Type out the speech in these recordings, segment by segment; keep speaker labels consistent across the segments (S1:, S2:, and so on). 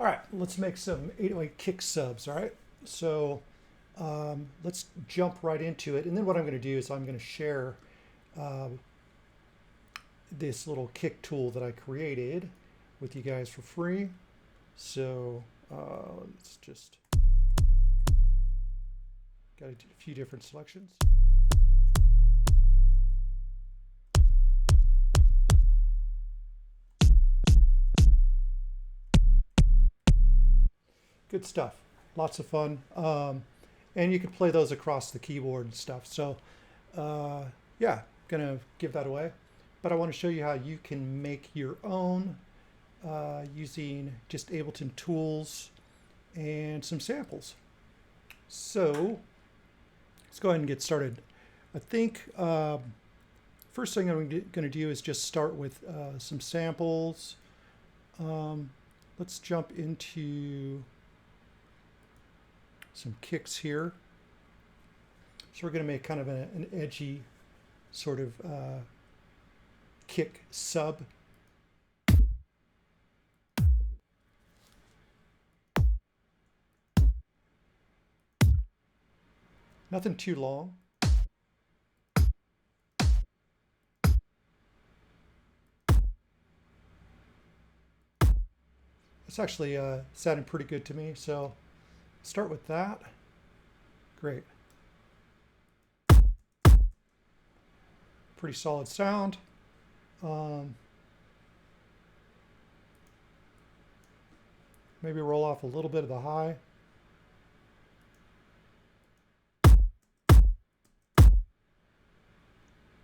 S1: All right, let's make some 808 kick subs, all right? So let's jump right into it. And then what I'm going to do is I'm going to share this little kick tool that I created with you guys for free. So let's just, got a few different selections. Good stuff, lots of fun. And you can play those across the keyboard and stuff. So yeah, gonna give that away. But I want to show you how you can make your own using just Ableton tools and some samples. So let's go ahead and get started. I think first thing I'm going to do is just start with some samples. Let's jump into some kicks here. So we're going to make kind of an edgy sort of kick sub. Nothing too long. It's actually sounding pretty good to me, so start with that. Great. Pretty solid sound. Maybe roll off a little bit of the high.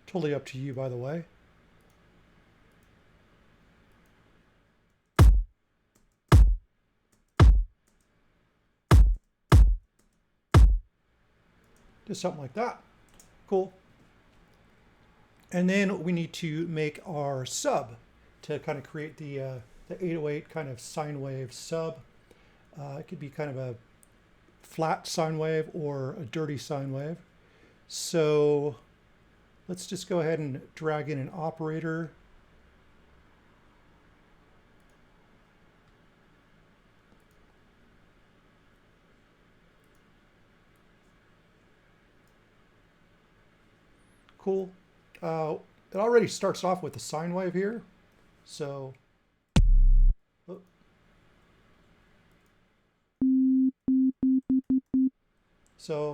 S1: Totally up to you, by the way. Just something like that. Cool. And then we need to make our sub to kind of create the 808 kind of sine wave sub. It could be kind of a flat sine wave or a dirty sine wave. So let's just go ahead and drag in an operator. Cool. It already starts off with a sine wave here. So,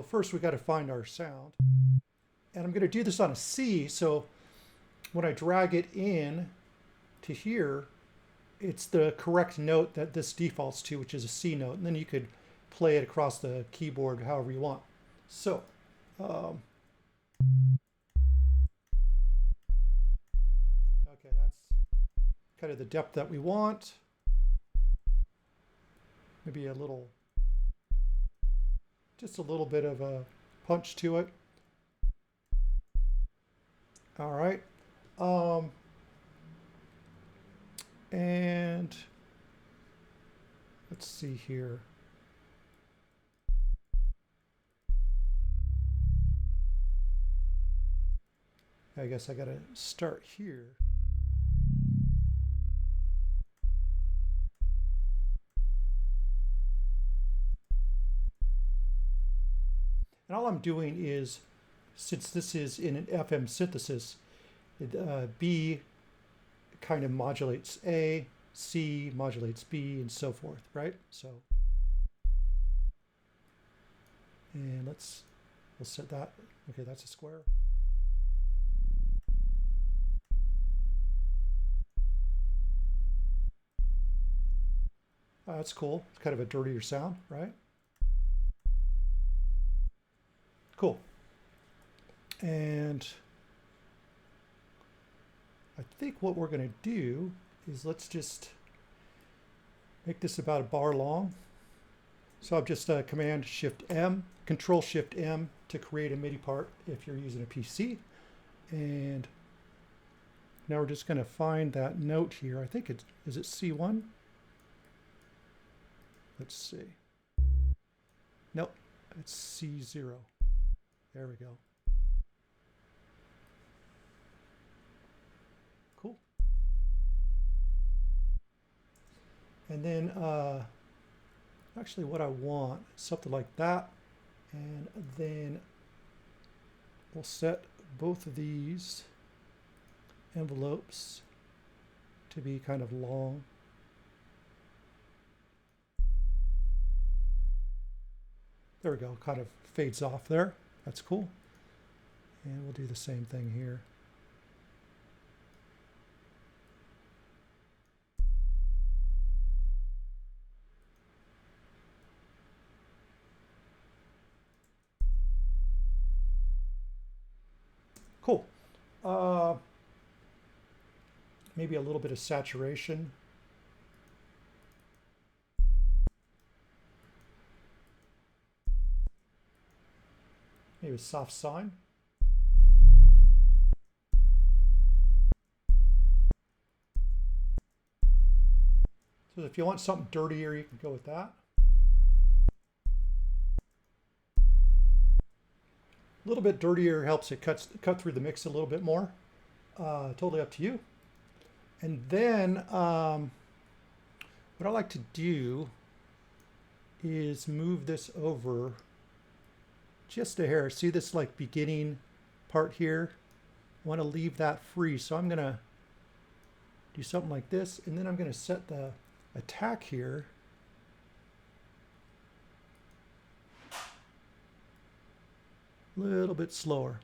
S1: first we got to find our sound. And I'm going to do this on a C. So when I drag it in to here, it's the correct note that this defaults to, which is a C note. And then you could play it across the keyboard however you want. So, okay, that's kind of the depth that we want. Maybe a little, just a little bit of a punch to it. All right. And let's see here. I guess I got to start here. And all I'm doing is, since this is in an FM synthesis, B kind of modulates A, C modulates B, and so forth, right? So, and we'll set that. Okay, that's a square. That's cool. It's kind of a dirtier sound, right? Cool. And I think what we're going to do is let's just make this about a bar long. So I've just Command Shift M, Control Shift M to create a MIDI part if you're using a PC. And now we're just going to find that note here. I think is it C1? Let's see. Nope, it's C0. There we go. Cool. And then Actually, what I want is something like that. And then we'll set both of these envelopes to be kind of long. There we go, kind of fades off there. That's cool. And we'll do the same thing here. Cool. Maybe a little bit of saturation. Maybe a soft sine. So if you want something dirtier, you can go with that. A little bit dirtier helps it cut through the mix a little bit more. Totally up to you. And then what I like to do is move this over just a hair. See this like beginning part here? I want to leave that free. So I'm going to do something like this, and then I'm going to set the attack here. A little bit slower.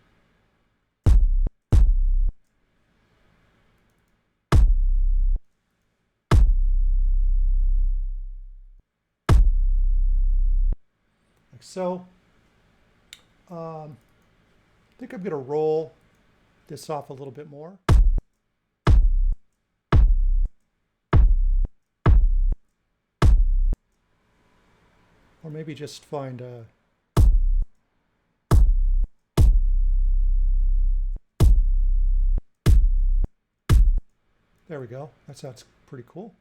S1: Like so. I think I'm going to roll this off a little bit more. Or maybe just find a there we go. That sounds pretty cool.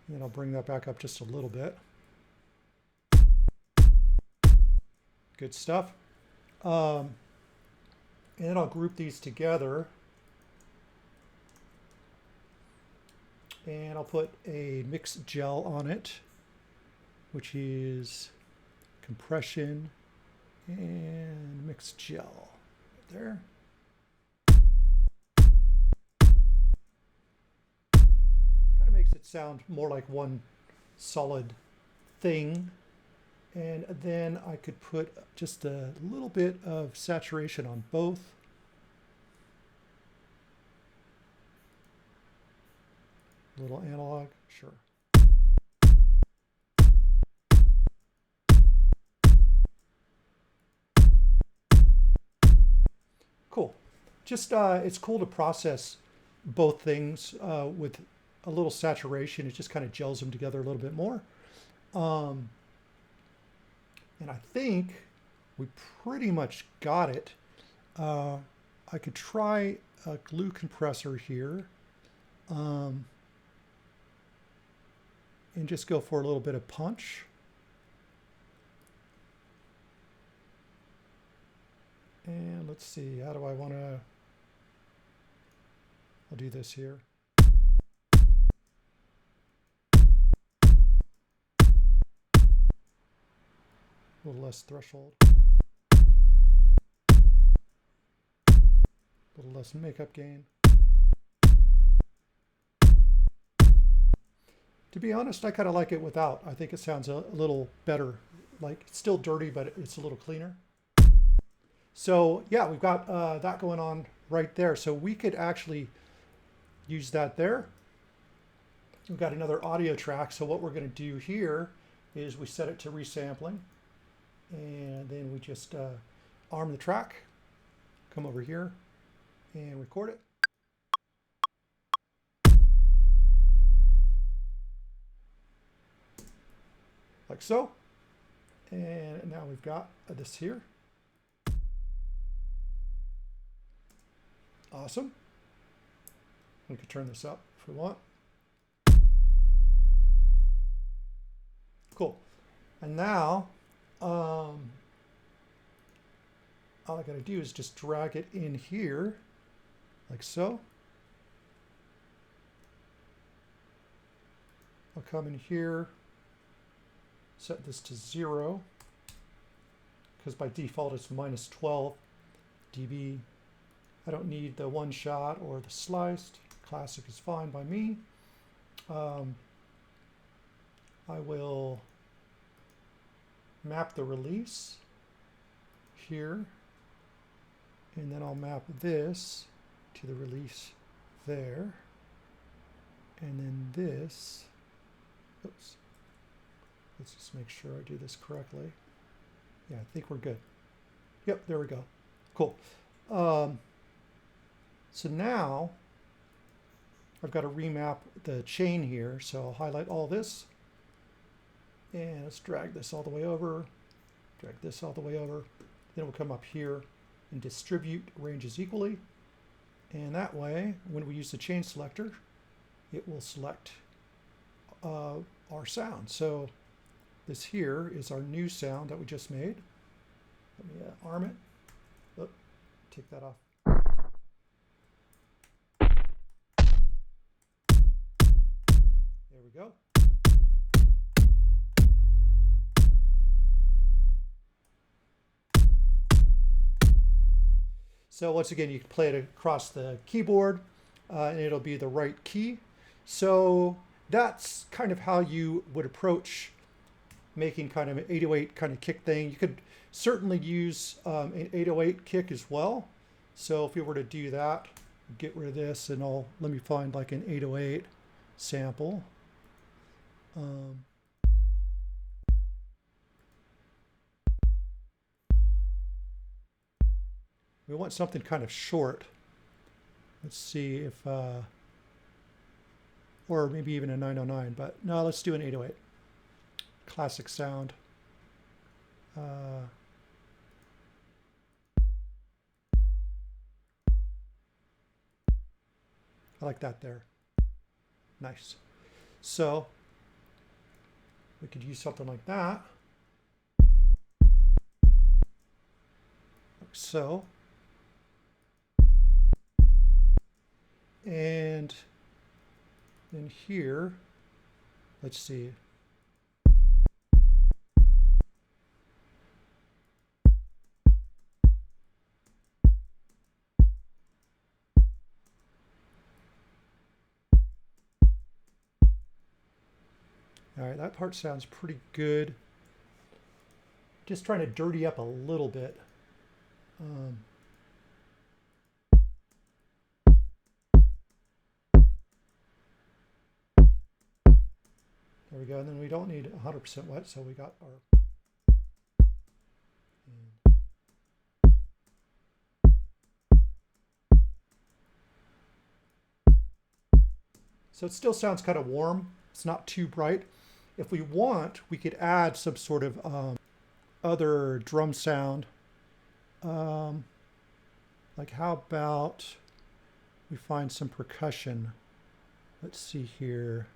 S1: And I'll bring that back up just a little bit. Good stuff. And then I'll group these together. And I'll put a mix gel on it, which is compression and mix gel right there. Kind of makes it sound more like one solid thing. And then I could put just a little bit of saturation on both. A little analog, sure. Cool. Just, it's cool to process both things with a little saturation. It just kind of gels them together a little bit more. And I think we pretty much got it. I could try a glue compressor here and just go for a little bit of punch. And let's see, how do I want to, I'll do this here. A little less threshold. A little less makeup gain. To be honest, I kind of like it without. I think it sounds a little better. Like, it's still dirty, but it's a little cleaner. So yeah, we've got that going on right there. So we could actually use that there. We've got another audio track. So what we're going to do here is we set it to resampling. And then we just arm the track, come over here and record it. Like so. And now we've got this here. Awesome. We could turn this up if we want. Cool. And now, all I got to do is just drag it in here, like so. I'll come in here, set this to 0, because by default it's minus 12 dB. I don't need the one shot or the sliced. Classic is fine by me. I will map the release here, and then I'll map this to the release there, and then this, oops, let's just make sure I do this correctly. Yeah, I think we're good. Yep, there we go. Cool. So now I've got to remap the chain here, so I'll highlight all this, and let's drag this all the way over, drag this all the way over. Then we'll come up here and distribute ranges equally. And that way, when we use the chain selector, it will select our sound. So this here is our new sound that we just made. Let me arm it. Oh, take that off. There we go. So once again, you can play it across the keyboard and it'll be the right key. So that's kind of how you would approach making kind of an 808 kind of kick thing. You could certainly use an 808 kick as well. So if we were to do that, get rid of this, and let me find like an 808 sample. We want something kind of short. Let's see if, or maybe even a 909, but no, let's do an 808. Classic sound. I like that there. Nice. So we could use something like that. Like so. And in here, let's see. All right, that part sounds pretty good. Just trying to dirty up a little bit. There we go, and then we don't need 100% wet, so we got our... So it still sounds kind of warm. It's not too bright. If we want, we could add some sort of other drum sound. Like how about we find some percussion? Let's see here.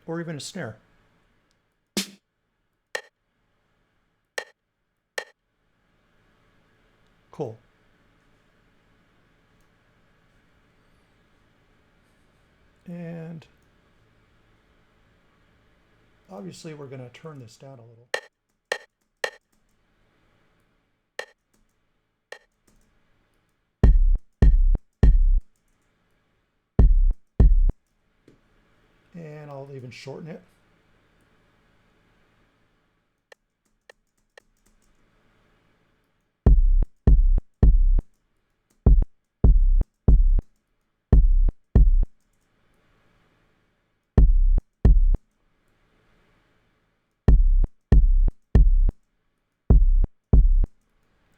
S1: Or even a snare. Cool. And obviously we're going to turn this down a little. And I'll even shorten it.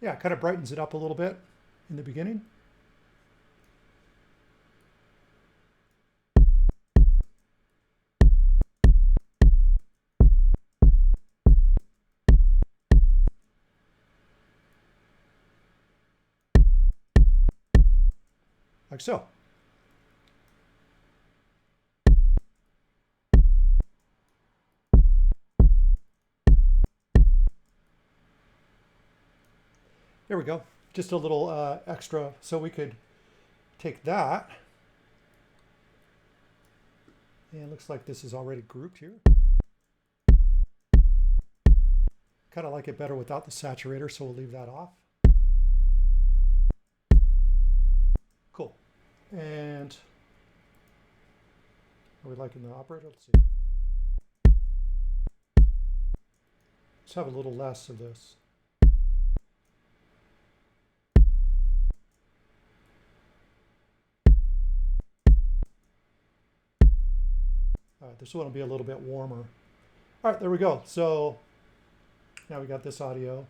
S1: Yeah, it kind of brightens it up a little bit in the beginning. Like so. There we go. just a little extra. So we could take that. And it looks like this is already grouped here. Kind of like it better without the saturator, so we'll leave that off. Cool. And are we liking the operator? Let's see. Let's have a little less of this. All right, this one will be a little bit warmer. All right, there we go. So now we got this audio.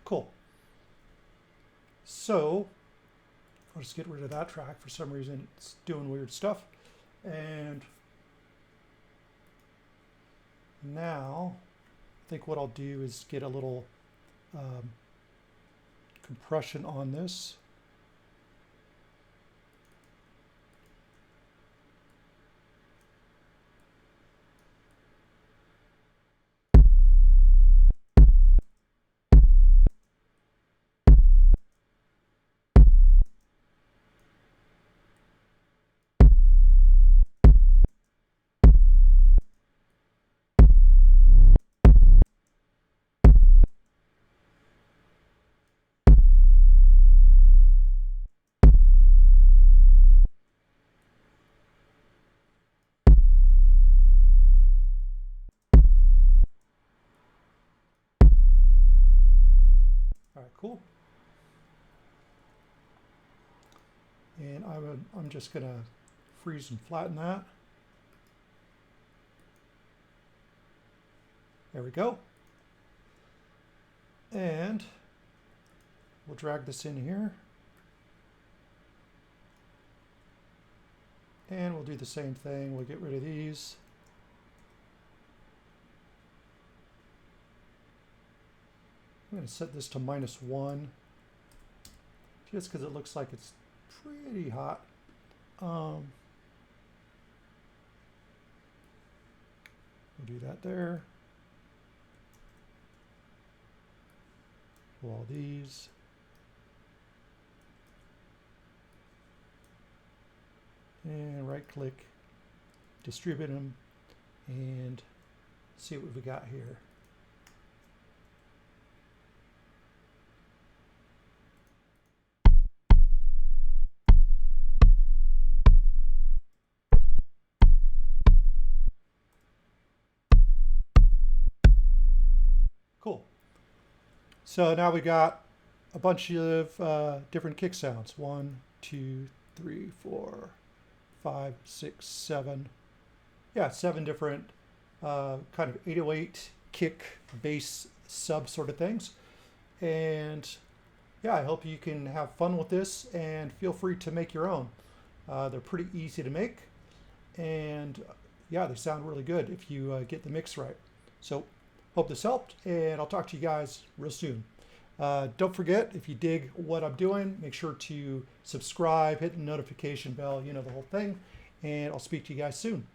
S1: Cool. So I'll just get rid of that track. For some reason, it's doing weird stuff. And now I think what I'll do is get a little compression on this. All right, cool. And I'm just going to freeze and flatten that. There we go. And we'll drag this in here. And we'll do the same thing. We'll get rid of these. I'm going to set this to -1 just because it looks like it's pretty hot. We'll do that there. Pull all these. And right click, distribute them, and see what we got here. Cool. So now we got a bunch of different kick sounds. 1, 2, 3, 4, 5, 6, 7. Yeah, 7 different kind of 808 kick, bass, sub sort of things. And yeah, I hope you can have fun with this and feel free to make your own. They're pretty easy to make. And yeah, they sound really good if you get the mix right. So hope this helped, and I'll talk to you guys real soon. Don't forget, if you dig what I'm doing, make sure to subscribe, hit the notification bell, you know the whole thing, and I'll speak to you guys soon.